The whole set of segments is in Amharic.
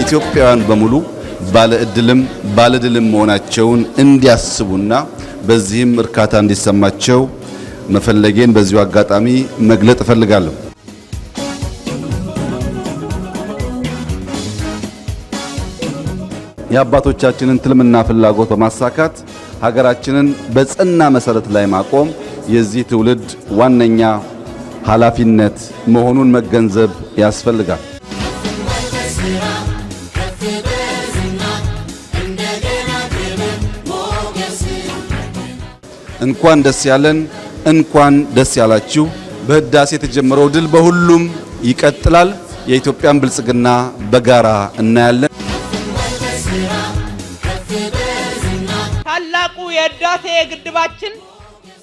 ኢትዮጵያውያን በሙሉ ባለድልም መሆናቸውን እንዲያስቡና በዚህም እርካታ እንዲሰማቸው መፈለጌን በዚሁ አጋጣሚ መግለጥ እፈልጋለሁ። የአባቶቻችንን ትልምና ፍላጎት በማሳካት ሀገራችንን በጽና መሰረት ላይ ማቆም የዚህ ትውልድ ዋነኛ ኃላፊነት መሆኑን መገንዘብ ያስፈልጋል። እንኳን ደስ ያለን፣ እንኳን ደስ ያላችሁ። በህዳሴ የተጀመረው ድል በሁሉም ይቀጥላል። የኢትዮጵያን ብልጽግና በጋራ እናያለን። ታላቁ የህዳሴ ግድባችን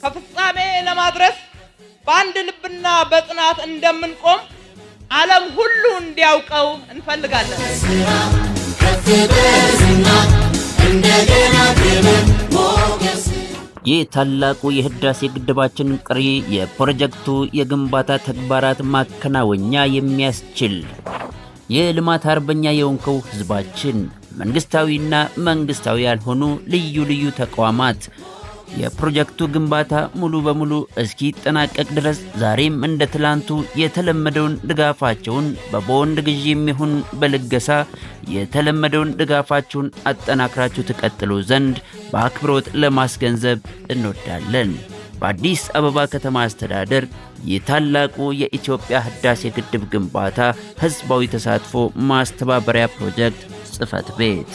ከፍጻሜ ለማድረስ በአንድ ልብና በጽናት እንደምንቆም ዓለም ሁሉ እንዲያውቀው እንፈልጋለን። ይህ ታላቁ የህዳሴ ግድባችን ቀሪ የፕሮጀክቱ የግንባታ ተግባራት ማከናወኛ የሚያስችል የልማት አርበኛ የሆንከው ህዝባችን መንግስታዊና መንግስታዊ ያልሆኑ ልዩ ተቋማት የፕሮጀክቱ ግንባታ ሙሉ በሙሉ እስኪጠናቀቅ ድረስ ዛሬም እንደ ትላንቱ የተለመደውን ድጋፋቸውን በቦንድ ግዢ የሚሆን በልገሳ የተለመደውን ድጋፋቸውን አጠናክራችሁ ተቀጥሉ ዘንድ በአክብሮት ለማስገንዘብ እንወዳለን። በአዲስ አበባ ከተማ አስተዳደር የታላቁ የኢትዮጵያ ህዳሴ ግድብ ግንባታ ህዝባዊ ተሳትፎ ማስተባበሪያ ፕሮጀክት ጽሕፈት ቤት